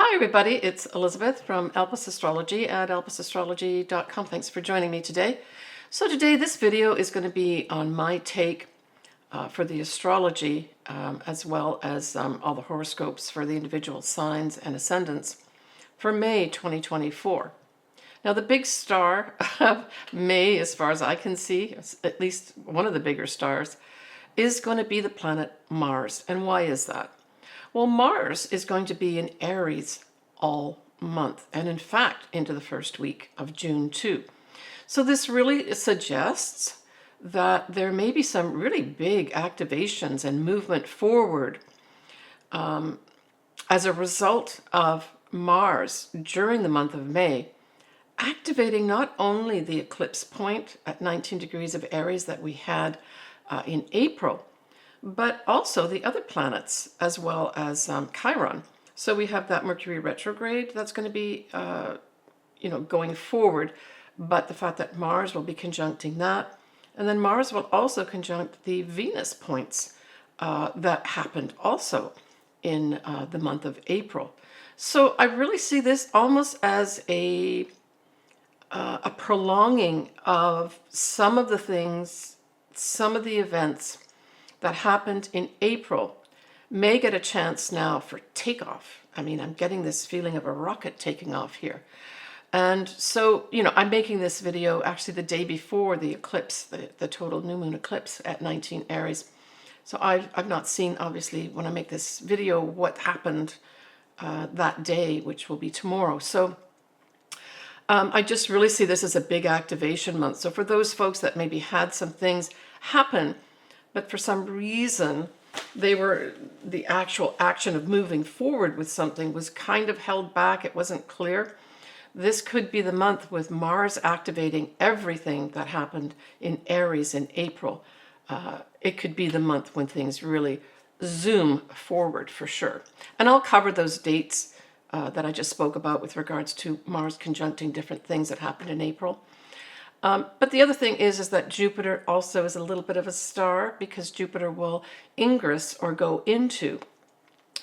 Hi everybody, it's Elizabeth from Elpis Astrology at elpisastrology.com. Thanks for joining me today. So today this video is going to be on my take for the astrology as well as all the horoscopes for the individual signs and ascendants for May 2024. Now the big star of May, as far as I can see, at least one of the bigger stars, is going to be the planet Mars. And why is that? Well, Mars is going to be in Aries all month, and in fact, into the first week of June too. So this really suggests that there may be some really big activations and movement forward as a result of Mars during the month of May, activating not only the eclipse point at 19 degrees of Aries that we had in April, but also the other planets as well as Chiron. So we have that Mercury retrograde that's going to be, going forward, but the fact that Mars will be conjuncting that, and then Mars will also conjunct the Venus points that happened also in the month of April. So I really see this almost as a prolonging of some of the things, some of the events that happened in April may get a chance now for takeoff. I mean, I'm getting this feeling of a rocket taking off here. And so, I'm making this video actually the day before the eclipse, the total new moon eclipse at 19 Aries. So I've not seen, obviously, when I make this video, what happened that day, which will be tomorrow. So I just really see this as a big activation month. So for those folks that maybe had some things happen, but for some reason the actual action of moving forward with something was kind of held back, it wasn't clear. This could be the month with Mars activating everything that happened in Aries in April. It could be the month when things really zoom forward for sure. And I'll cover those dates that I just spoke about with regards to Mars conjuncting different things that happened in April. But the other thing is that Jupiter also is a little bit of a star, because Jupiter will ingress or go into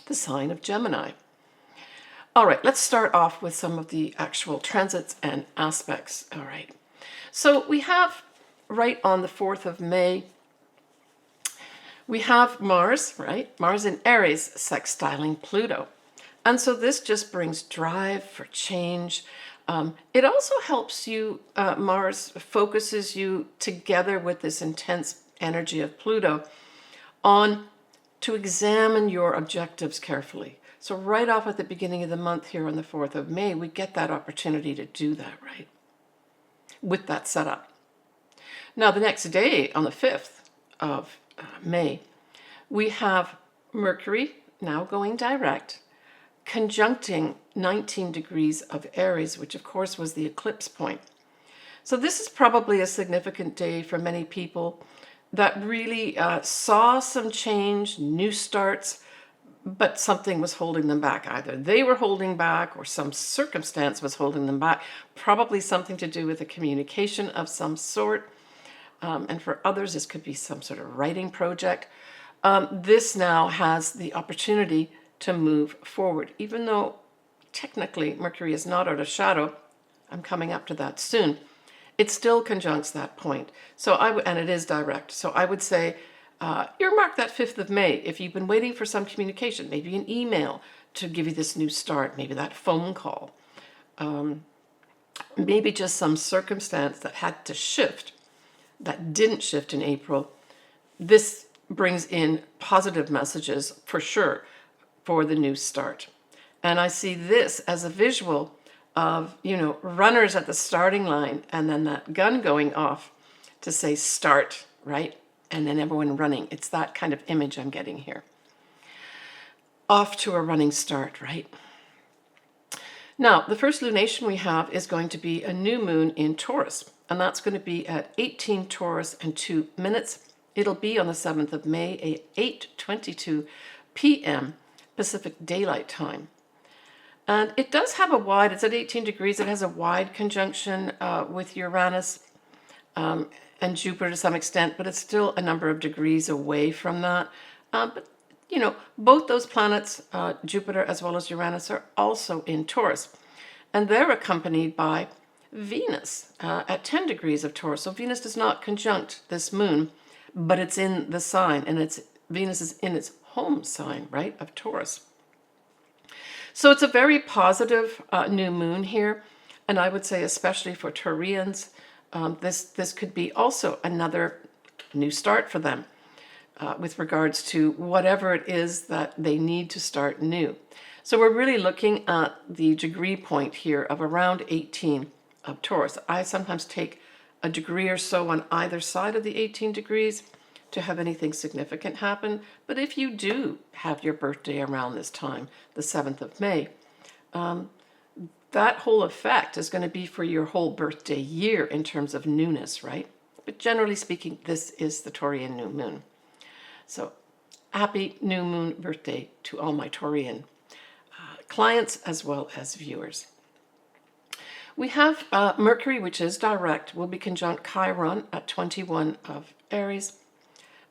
the sign of Gemini. All right, let's start off with some of the actual transits and aspects. All right, so we have right on the 4th of May, we have Mars, right? Mars in Aries sextiling Pluto. And so this just brings drive for change. It also helps you, Mars focuses you together with this intense energy of Pluto on to examine your objectives carefully. So right off at the beginning of the month here on the 4th of May, we get that opportunity to do that, right? With that setup. Now the next day on the 5th of May, we have Mercury now going direct, conjuncting 19 degrees of Aries, which of course was the eclipse point. So this is probably a significant day for many people that really saw some change, new starts, but something was holding them back. Either they were holding back or some circumstance was holding them back, probably something to do with a communication of some sort. And for others, this could be some sort of writing project. This now has the opportunity to move forward, even though technically Mercury is not out of shadow. I'm coming up to that soon. It still conjuncts that point. So and it is direct. So I would say earmark that 5th of May. If you've been waiting for some communication, maybe an email to give you this new start, maybe that phone call, maybe just some circumstance that had to shift, that didn't shift in April. This brings in positive messages for sure for the new start. And I see this as a visual of, runners at the starting line and then that gun going off to say start, right? And then everyone running. It's that kind of image I'm getting here. Off to a running start, right? Now, the first lunation we have is going to be a new moon in Taurus, and that's going to be at 18 Taurus and 2 minutes. It'll be on the 7th of May at 8:22 p.m. Pacific Daylight Time. And it does have it's at 18 degrees, it has a wide conjunction with Uranus and Jupiter to some extent, but it's still a number of degrees away from that. But both those planets, Jupiter as well as Uranus, are also in Taurus. And they're accompanied by Venus at 10 degrees of Taurus. So Venus does not conjunct this moon, but it's in the sign, and Venus is in its home sign, right, of Taurus. So it's a very positive new moon here, and I would say especially for Taurians, this could be also another new start for them with regards to whatever it is that they need to start new. So we're really looking at the degree point here of around 18 of Taurus. I sometimes take a degree or so on either side of the 18 degrees to have anything significant happen. But if you do have your birthday around this time, the 7th of May, that whole effect is going to be for your whole birthday year in terms of newness, right? But generally speaking, this is the Taurian new moon. So happy new moon birthday to all my Taurian clients as well as viewers. We have Mercury, which is direct, will be conjunct Chiron at 21 of Aries.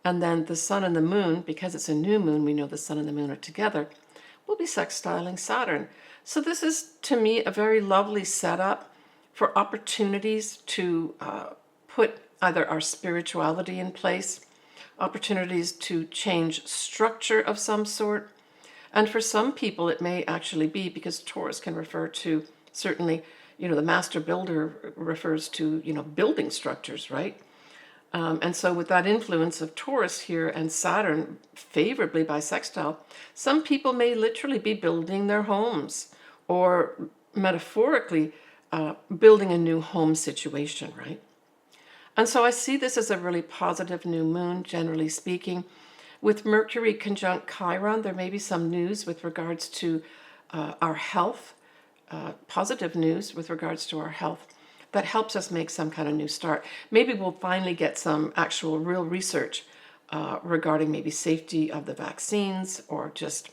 And then the sun and the moon, because it's a new moon, we know the sun and the moon are together, will be sextiling Saturn. So this is, to me, a very lovely setup for opportunities to put either our spirituality in place, opportunities to change structure of some sort. And for some people, it may actually be, because Taurus can refer to, certainly, the master builder refers to, building structures, right? And so with that influence of Taurus here and Saturn favorably by sextile, some people may literally be building their homes, or metaphorically building a new home situation, right? And so I see this as a really positive new moon, generally speaking. With Mercury conjunct Chiron, there may be some news with regards to our health, positive news with regards to our health, that helps us make some kind of new start. Maybe we'll finally get some actual real research regarding maybe safety of the vaccines, or just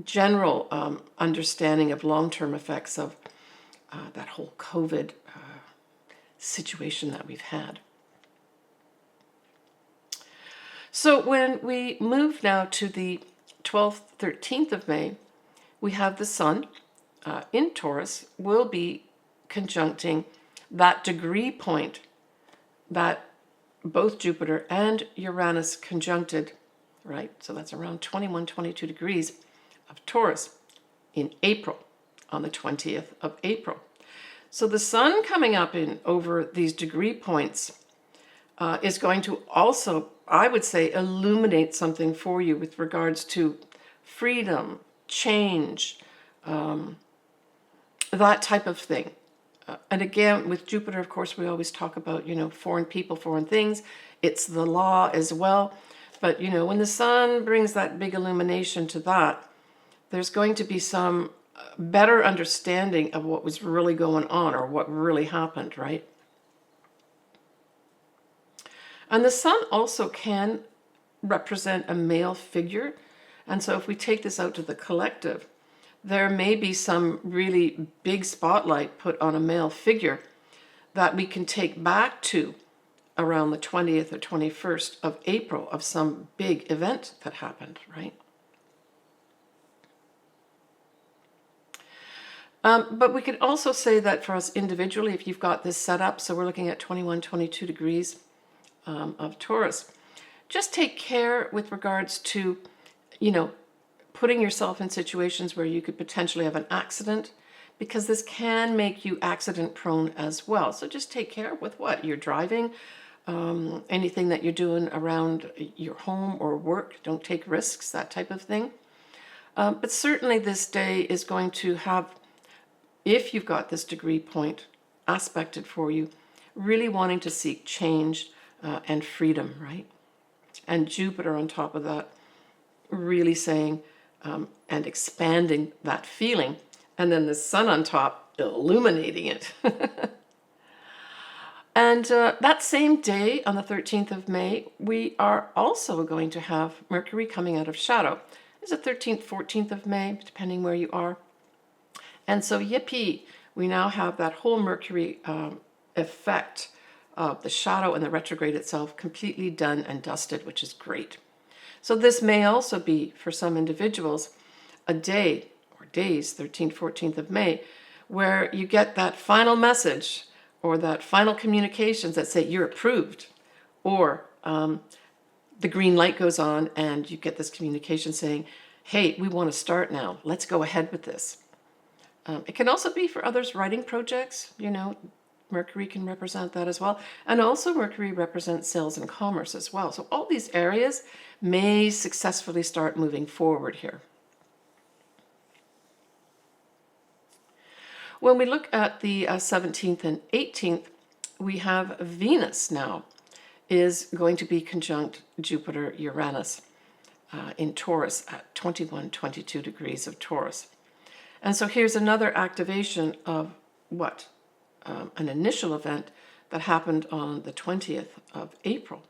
general understanding of long-term effects of that whole COVID situation that we've had. So when we move now to the 12th, 13th of May, we have the sun in Taurus will be conjuncting that degree point that both Jupiter and Uranus conjuncted, right? So that's around 21, 22 degrees of Taurus in April, on the 20th of April. So the sun coming up in over these degree points is going to also, I would say, illuminate something for you with regards to freedom, change, that type of thing. And again, with Jupiter, of course, we always talk about, foreign people, foreign things. It's the law as well. But, when the sun brings that big illumination to that, there's going to be some better understanding of what was really going on, or what really happened, right? And the sun also can represent a male figure. And so if we take this out to the collective, there may be some really big spotlight put on a male figure that we can take back to around the 20th or 21st of April of some big event that happened, right? But we could also say that for us individually, if you've got this set up, so we're looking at 21, 22 degrees of Taurus, just take care with regards to, putting yourself in situations where you could potentially have an accident, because this can make you accident prone as well. So just take care with what you're driving, anything that you're doing around your home or work. Don't take risks, that type of thing. But certainly this day is going to have, if you've got this degree point aspected for you, really wanting to seek change and freedom, right? And Jupiter on top of that, really saying and expanding that feeling. And then the sun on top, illuminating it. And that same day, on the 13th of May, we are also going to have Mercury coming out of shadow. It's the 13th, 14th of May, depending where you are. And so, yippee, we now have that whole Mercury effect of the shadow and the retrograde itself completely done and dusted, which is great. So this may also be, for some individuals, a day or days, 13th, 14th of May, where you get that final message or that final communications that say you're approved, or the green light goes on and you get this communication saying, hey, we want to start now. Let's go ahead with this. It can also be for others writing projects, Mercury can represent that as well. And also Mercury represents sales and commerce as well. So all these areas may successfully start moving forward here. When we look at the 17th and 18th, we have Venus now is going to be conjunct Jupiter, Uranus in Taurus at 21, 22 degrees of Taurus. And so here's another activation of what? An initial event that happened on the 20th of April.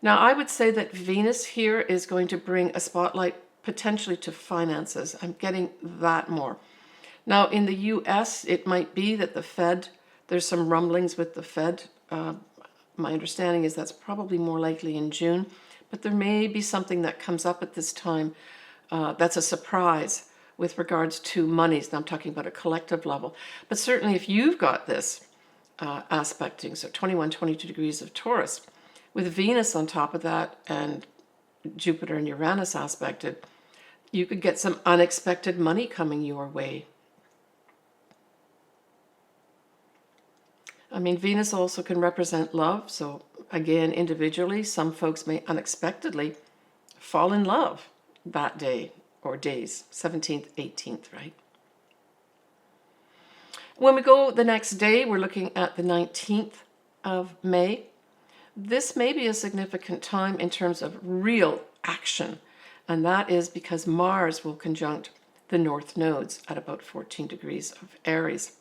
Now, I would say that Venus here is going to bring a spotlight potentially to finances. I'm getting that more. Now, in the US, it might be that the Fed, there's some rumblings with the Fed. My understanding is that's probably more likely in June, but there may be something that comes up at this time that's a surprise with regards to monies. Now I'm talking about a collective level. But certainly if you've got this aspecting, so 21, 22 degrees of Taurus, with Venus on top of that and Jupiter and Uranus aspected, you could get some unexpected money coming your way. I mean, Venus also can represent love. So again, individually, some folks may unexpectedly fall in love that day or days, 17th, 18th, right? When we go the next day, we're looking at the 19th of May. This may be a significant time in terms of real action. And that is because Mars will conjunct the north nodes at about 14 degrees of Aries.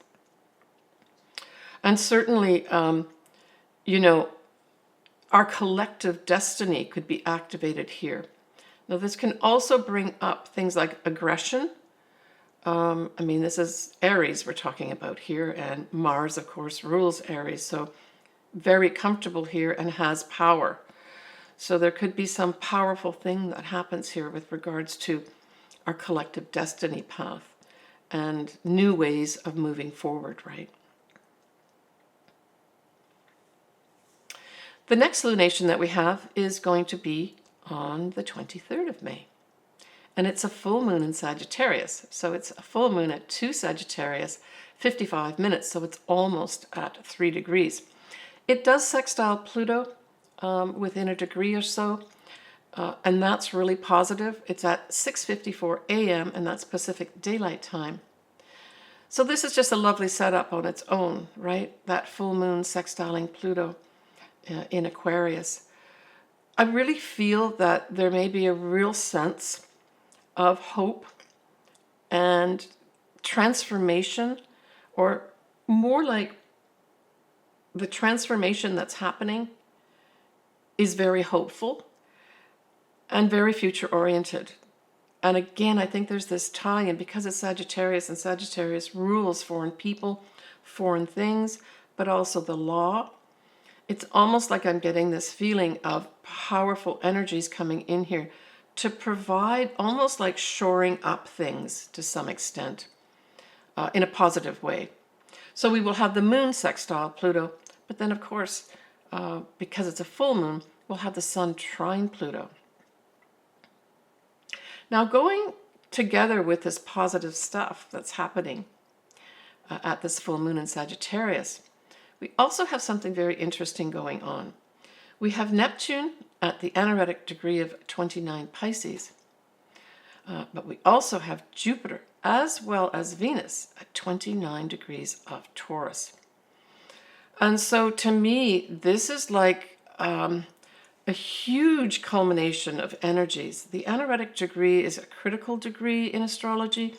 And certainly, our collective destiny could be activated here. Now, this can also bring up things like aggression. This is Aries we're talking about here, and Mars, of course, rules Aries, so very comfortable here and has power. So there could be some powerful thing that happens here with regards to our collective destiny path and new ways of moving forward, right? The next lunation that we have is going to be on the 23rd of May. And it's a full moon in Sagittarius. So it's a full moon at 2 Sagittarius, 55 minutes. So it's almost at 3 degrees. It does sextile Pluto within a degree or so. And that's really positive. It's at 6:54 a.m. and that's Pacific Daylight Time. So this is just a lovely setup on its own, right? That full moon sextiling Pluto in Aquarius. I really feel that there may be a real sense of hope and transformation, or more like the transformation that's happening is very hopeful and very future oriented. And again, I think there's this tie in because it's Sagittarius, and Sagittarius rules foreign people, foreign things, but also the law. It's almost like I'm getting this feeling of powerful energies coming in here to provide almost like shoring up things to some extent in a positive way. So we will have the moon sextile Pluto, but then of course, because it's a full moon, we'll have the sun trine Pluto. Now going together with this positive stuff that's happening at this full moon in Sagittarius, we also have something very interesting going on. We have Neptune at the anaretic degree of 29 Pisces, but we also have Jupiter as well as Venus at 29 degrees of Taurus. And so to me, this is like a huge culmination of energies. The anaretic degree is a critical degree in astrology.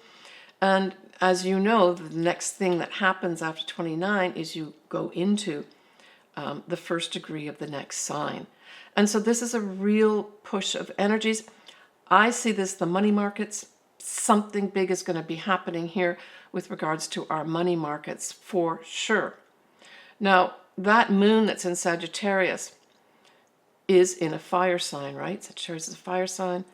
And as you know, the next thing that happens after 29 is you go into the first degree of the next sign. And so this is a real push of energies. I see this, the money markets, something big is going to be happening here with regards to our money markets for sure. Now, that moon that's in Sagittarius is in a fire sign, right? Sagittarius is a fire sign.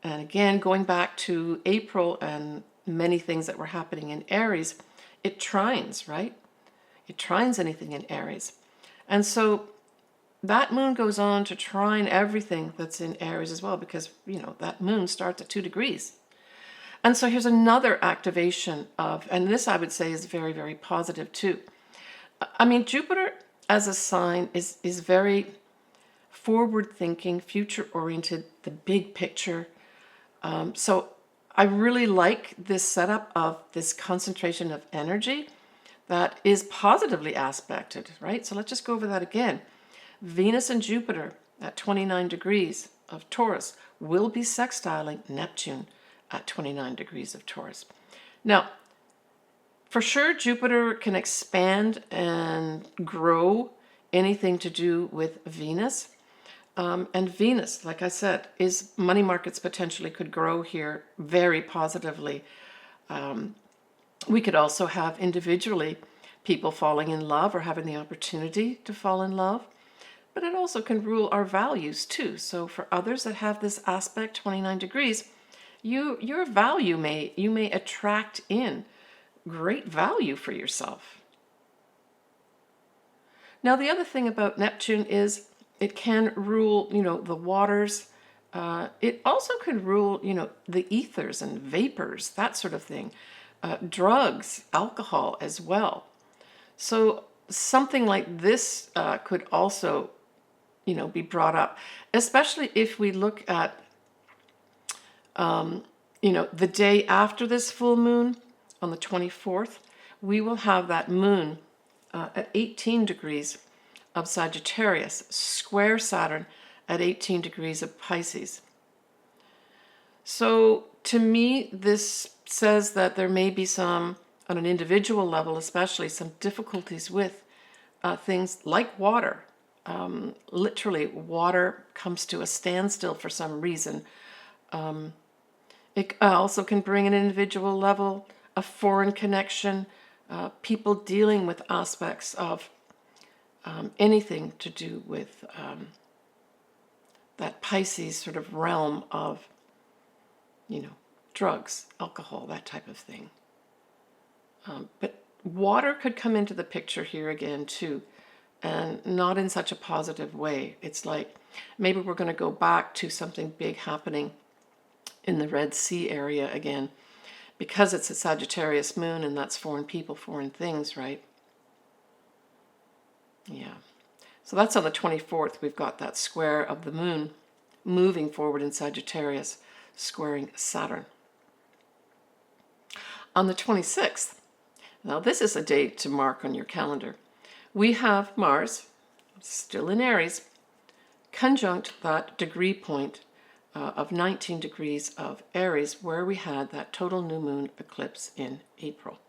And again, going back to April and many things that were happening in Aries, it trines, right? It trines anything in Aries. And so that moon goes on to trine everything that's in Aries as well, because, you know, that moon starts at 2 degrees. And so here's another activation of, and this I would say is very, very positive too. I mean, Jupiter as a sign is very forward thinking, future oriented, the big picture. So I really like this setup of this concentration of energy that is positively aspected, right? So let's just go over that again. Venus and Jupiter at 29 degrees of Taurus will be sextiling Neptune at 29 degrees of Taurus. Now, for sure, Jupiter can expand and grow anything to do with Venus. And Venus, like I said, is money markets potentially could grow here very positively. We could also have individually people falling in love or having the opportunity to fall in love. But it also can rule our values too. So for others that have this aspect, 29 degrees, your value you may attract in great value for yourself. Now, the other thing about Neptune is it can rule, you know, the waters. It also can rule, you know, the ethers and vapors, that sort of thing. Drugs, alcohol as well. So something like this could also, you know, be brought up, especially if we look at, you know, the day after this full moon on the 24th, we will have that moon at 18 degrees of Sagittarius, square Saturn at 18 degrees of Pisces. So to me, this says that there may be some, on an individual level especially, some difficulties with things like water. Literally, water comes to a standstill for some reason. It also can bring an individual level, a foreign connection, people dealing with aspects of anything to do with that Pisces sort of realm of, you know, drugs, alcohol, that type of thing. But water could come into the picture here again too, and not in such a positive way. It's like maybe we're going to go back to something big happening in the Red Sea area again, because it's a Sagittarius moon and that's foreign people, foreign things, right? Yeah. So that's on the 24th. We've got that square of the moon moving forward in Sagittarius, squaring Saturn. On the 26th, now this is a date to mark on your calendar, we have Mars, still in Aries, conjunct that degree point of 19 degrees of Aries, where we had that total new moon eclipse in April.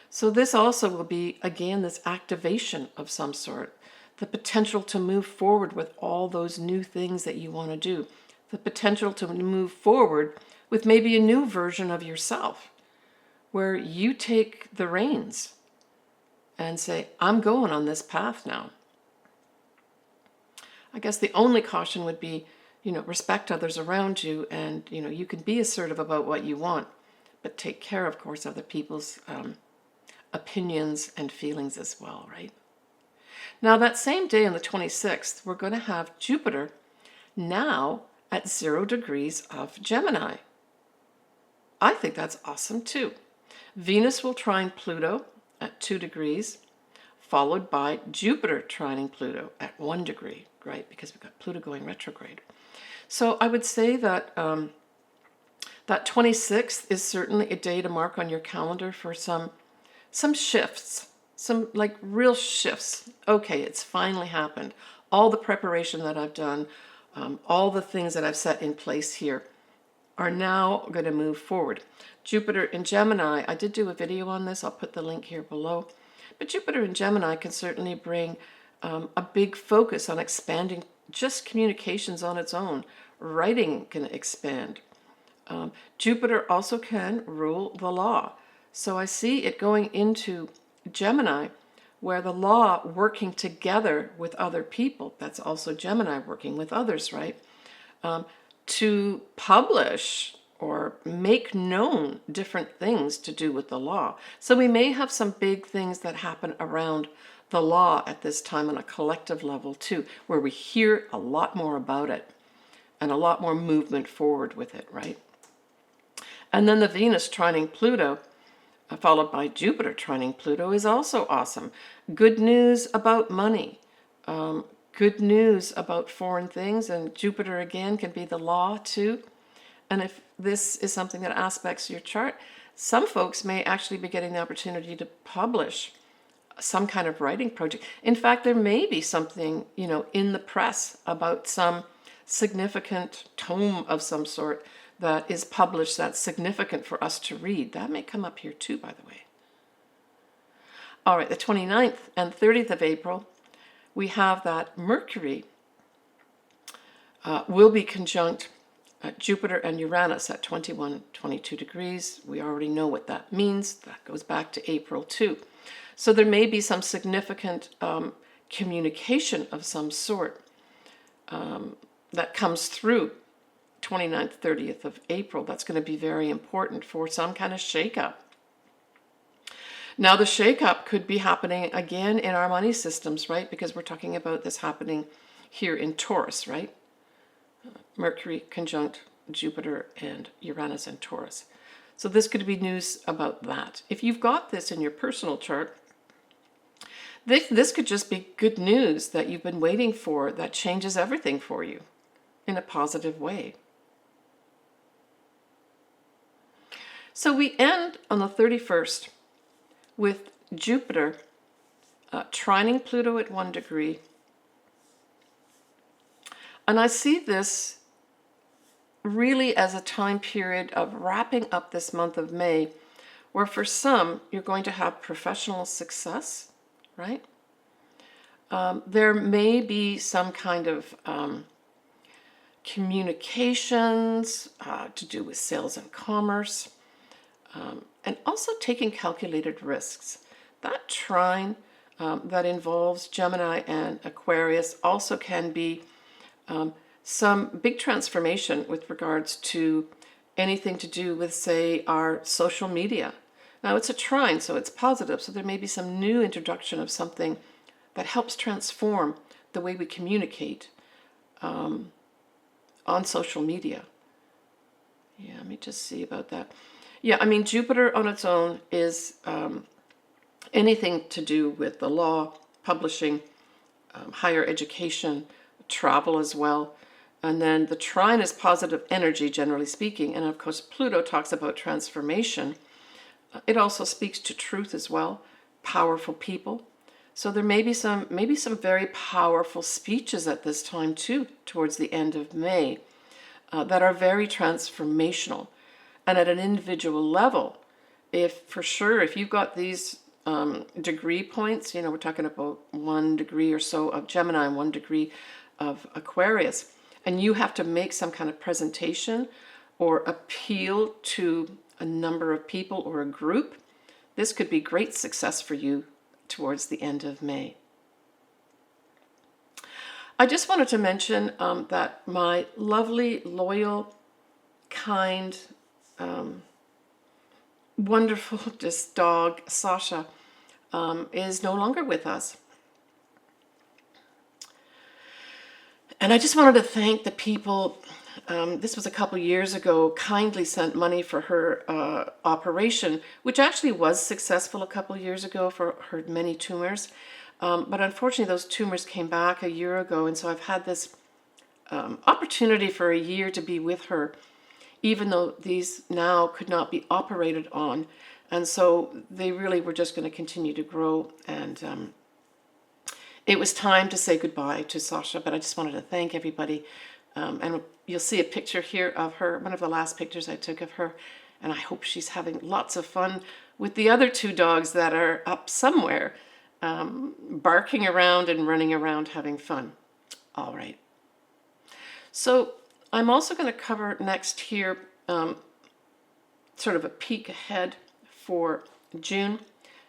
So this also will be, again, this activation of some sort, the potential to move forward with all those new things that you want to do, the potential to move forward with maybe a new version of yourself, where you take the reins and say, I'm going on this path now. I guess the only caution would be, you know, respect others around you, and, you know, you can be assertive about what you want, but take care, of course, of other people's opinions and feelings as well, right? Now, that same day on the 26th, we're going to have Jupiter now at 0 degrees of Gemini. I think that's awesome too. Venus will trine Pluto at 2 degrees, followed by Jupiter trining Pluto at 1 degree, right? Because we've got Pluto going retrograde. So I would say that that 26th is certainly a day to mark on your calendar for some shifts, some like real shifts. Okay, it's finally happened. All the preparation that I've done, all the things that I've set in place here are now going to move forward. Jupiter in Gemini, I did do a video on this. I'll put the link here below. But Jupiter in Gemini can certainly bring a big focus on expanding just communications on its own. Writing can expand. Jupiter also can rule the law. So I see it going into Gemini where the law working together with other people, that's also Gemini working with others, right? To publish or make known different things to do with the law. So we may have some big things that happen around the law at this time on a collective level too, where we hear a lot more about it and a lot more movement forward with it, right? And then the Venus trining Pluto, followed by Jupiter trining Pluto, is also awesome. Good news about money. Good news about foreign things, and Jupiter again can be the law too. And if this is something that aspects your chart, some folks may actually be getting the opportunity to publish some kind of writing project. In fact, there may be something, in the press about some significant tome of some sort that is published that's significant for us to read. That may come up here too, by the way. All right, the 29th and 30th of April, we have that Mercury will be conjunct Jupiter and Uranus at 21, 22 degrees. We already know what that means. That goes back to April too. So there may be some significant communication of some sort that comes through 29th, 30th of April. That's going to be very important for some kind of shakeup. Now, the shakeup could be happening again in our money systems, right? Because we're talking about this happening here in Taurus, right? Mercury conjunct Jupiter and Uranus and Taurus. So this could be news about that. If you've got this in your personal chart, this could just be good news that you've been waiting for that changes everything for you in a positive way. So we end on the 31st with Jupiter trining Pluto at 1 degree. And I see this really as a time period of wrapping up this month of May, where for some, you're going to have professional success, right? There may be some kind of communications to do with sales and commerce, and also taking calculated risks. That trine that involves Gemini and Aquarius also can be some big transformation with regards to anything to do with, say, our social media. Now, it's a trine, so it's positive, so there may be some new introduction of something that helps transform the way we communicate on social media. Yeah, let me just see about that. Yeah, I mean, Jupiter on its own is anything to do with the law, publishing, higher education, travel as well. And then the trine is positive energy, generally speaking. And of course, Pluto talks about transformation. It also speaks to truth as well, powerful people. So there may be some very powerful speeches at this time too, towards the end of May, that are very transformational. And at an individual level, if you've got these degree points, we're talking about 1 degree or so of Gemini and 1 degree of Aquarius, and you have to make some kind of presentation or appeal to a number of people or a group, this could be great success for you towards the end of May. I just wanted to mention that my lovely, loyal, kind, wonderful just dog, Sasha, is no longer with us. And I just wanted to thank the people, this was a couple years ago, kindly sent money for her operation, which actually was successful a couple years ago for her many tumors. But unfortunately, those tumors came back a year ago, and so I've had this opportunity for a year to be with her, even though these now could not be operated on. And so they really were just going to continue to grow, and it was time to say goodbye to Sasha, but I just wanted to thank everybody. And you'll see a picture here of her, one of the last pictures I took of her, and I hope she's having lots of fun with the other 2 dogs that are up somewhere, barking around and running around having fun. All right. So I'm also going to cover next here sort of a peek ahead for June.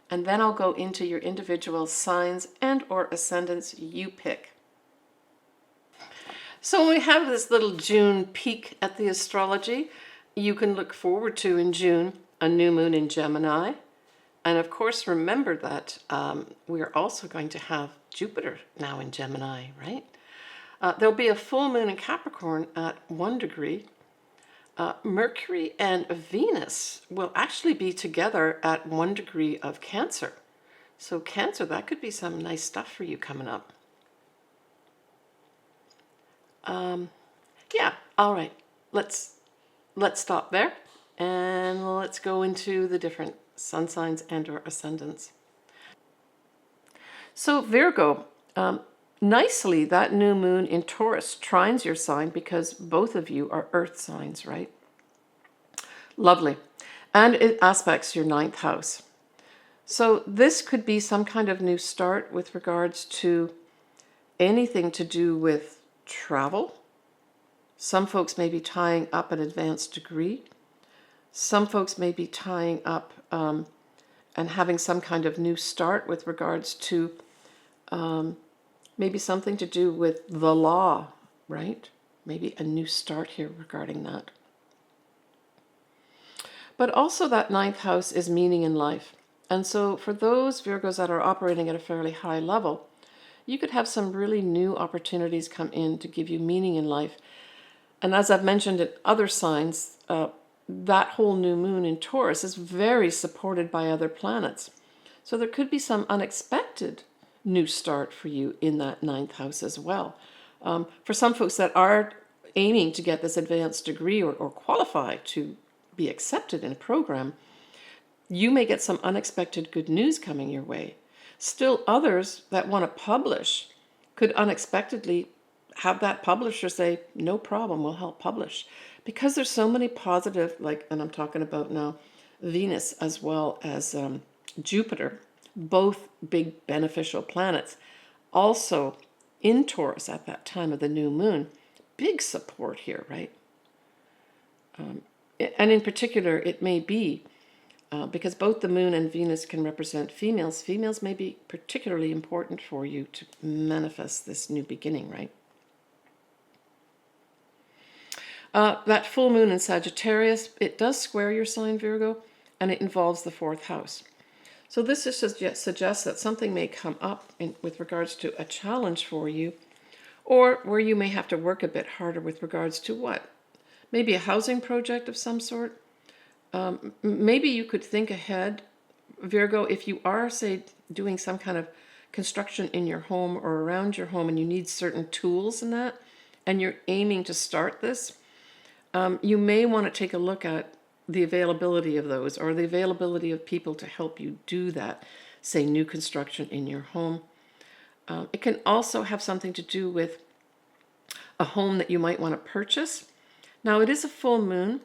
and then I'll go into your individual signs and or ascendants you pick. So when we have this little June peek at the astrology, you can look forward to in June a new moon in Gemini. And of course, remember that we're also going to have Jupiter now in Gemini, right? There'll be a full moon in Capricorn at 1 degree. Mercury and Venus will actually be together at 1 degree of Cancer. So Cancer, that could be some nice stuff for you coming up. Yeah, all right. Let's stop there and let's go into the different sun signs and or ascendants. So Virgo, nicely that new moon in Taurus trines your sign because both of you are earth signs, right? Lovely. And it aspects your 9th house. So this could be some kind of new start with regards to anything to do with travel. Some folks may be tying up an advanced degree. Some folks may be tying up and having some kind of new start with regards to maybe something to do with the law, right? Maybe a new start here regarding that. But also that 9th house is meaning in life. And so for those Virgos that are operating at a fairly high level, you could have some really new opportunities come in to give you meaning in life. And as I've mentioned in other signs, that whole new moon in Taurus is very supported by other planets. So there could be some unexpected new start for you in that 9th house as well. For some folks that are aiming to get this advanced degree or qualify to be accepted in a program, you may get some unexpected good news coming your way. Still others that want to publish could unexpectedly have that publisher say, no problem, we'll help publish. Because there's so many positive, and I'm talking about now Venus as well as Jupiter, both big beneficial planets. Also in Taurus at that time of the new moon, big support here, right? And in particular, it may be because both the moon and Venus can represent females. Females may be particularly important for you to manifest this new beginning, right? That full moon in Sagittarius, it does square your sign, Virgo, and it involves the 4th house. So this just suggests that something may come up with regards to a challenge for you, or where you may have to work a bit harder with regards to what? Maybe a housing project of some sort. Maybe you could think ahead, Virgo, if you are, say, doing some kind of construction in your home or around your home and you need certain tools in that, and you're aiming to start this, you may want to take a look at the availability of those or the availability of people to help you do that, say new construction in your home. It can also have something to do with a home that you might want to purchase. Now it is a full moon,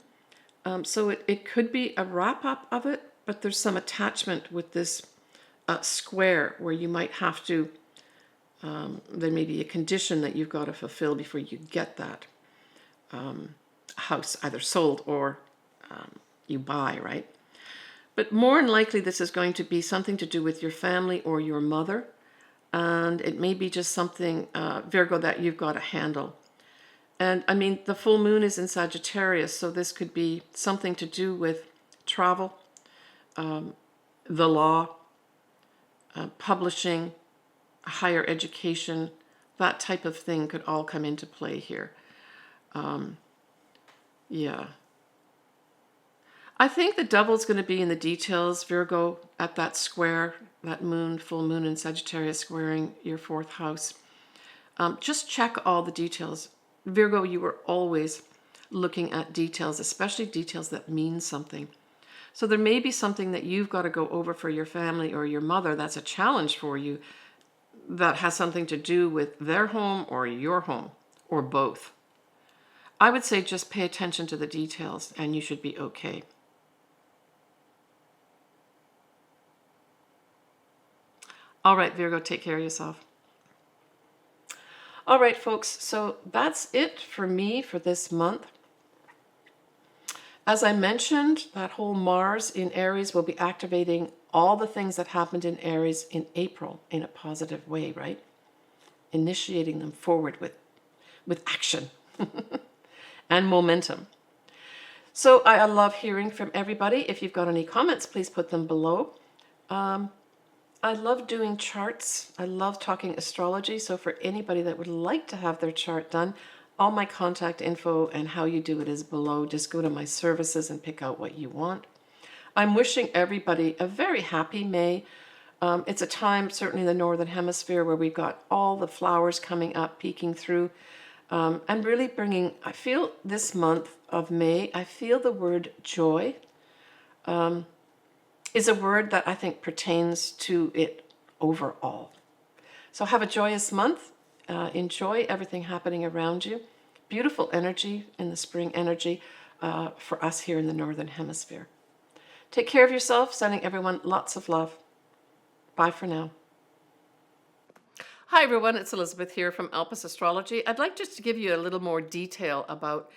so it could be a wrap-up of it, but there's some attachment with this square where you might have to, there may be a condition that you've got to fulfill before you get that house either sold or you buy, right? But more than likely this is going to be something to do with your family or your mother, and it may be just something, Virgo, that you've got to handle. And I mean, the full moon is in Sagittarius, so this could be something to do with travel, the law, publishing, higher education, that type of thing could all come into play here. Yeah. I think the devil's going to be in the details, Virgo, at that square, that moon, full moon in Sagittarius squaring your 4th house. Just check all the details. Virgo, you are always looking at details, especially details that mean something. So there may be something that you've got to go over for your family or your mother that's a challenge for you that has something to do with their home or your home or both. I would say just pay attention to the details and you should be okay. All right, Virgo, take care of yourself. All right, folks, so that's it for me for this month. As I mentioned, that whole Mars in Aries will be activating all the things that happened in Aries in April in a positive way, right? Initiating them forward with action and momentum. So I love hearing from everybody. If you've got any comments, please put them below. I love doing charts. I love talking astrology. So for anybody that would like to have their chart done, all my contact info and how you do it is below. Just go to my services and pick out what you want. I'm wishing everybody a very happy May. It's a time, certainly in the Northern Hemisphere, where we've got all the flowers coming up, peeking through, and really bringing, I feel this month of May, I feel the word joy is a word that I think pertains to it overall. So have a joyous month. Enjoy everything happening around you. Beautiful energy in the spring energy for us here in the Northern Hemisphere. Take care of yourself, sending everyone lots of love. Bye for now. Hi everyone, it's Elizabeth here from Alpus Astrology. I'd like just to give you a little more detail about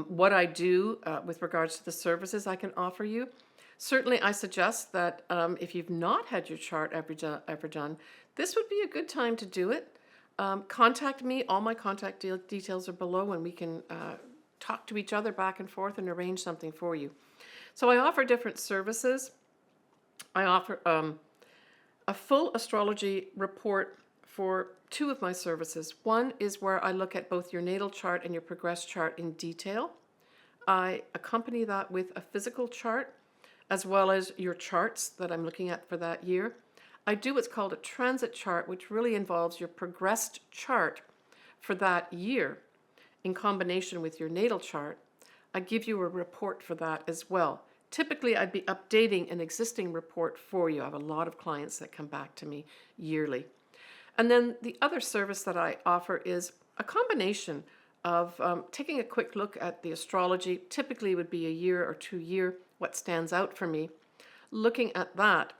what I do with regards to the services I can offer you. Certainly I suggest that if you've not had your chart ever done, this would be a good time to do it. Contact me. All my contact details are below, and we can talk to each other back and forth and arrange something for you. So I offer different services. I offer a full astrology report for two of my services. One is where I look at both your natal chart and your progress chart in detail. I accompany that with a physical chart, as well as your charts that I'm looking at for that year. I do what's called a transit chart, which really involves your progressed chart for that year in combination with your natal chart. I give you a report for that as well. Typically, I'd be updating an existing report for you. I have a lot of clients that come back to me yearly. And then the other service that I offer is a combination of taking a quick look at the astrology. Typically would be a year or 2 year, what stands out for me, looking at that,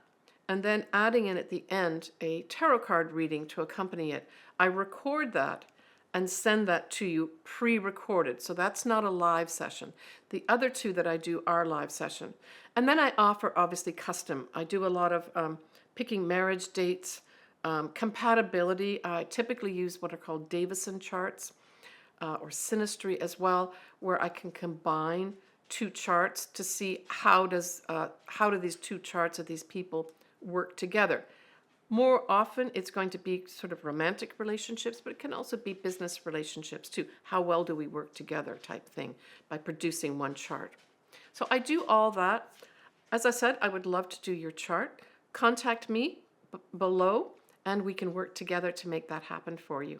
and then adding in at the end a tarot card reading to accompany it. I record that and send that to you pre-recorded. So that's not a live session. The other two that I do are live session. And then I offer obviously custom. I do a lot of picking marriage dates, compatibility. I typically use what are called Davison charts or synastry as well, where I can combine two charts to see how do these two charts of these people work together. More often it's going to be sort of romantic relationships, but it can also be business relationships too. How well do we work together type thing by producing one chart. So I do all that. As I said, I would love to do your chart. Contact me below and we can work together to make that happen for you.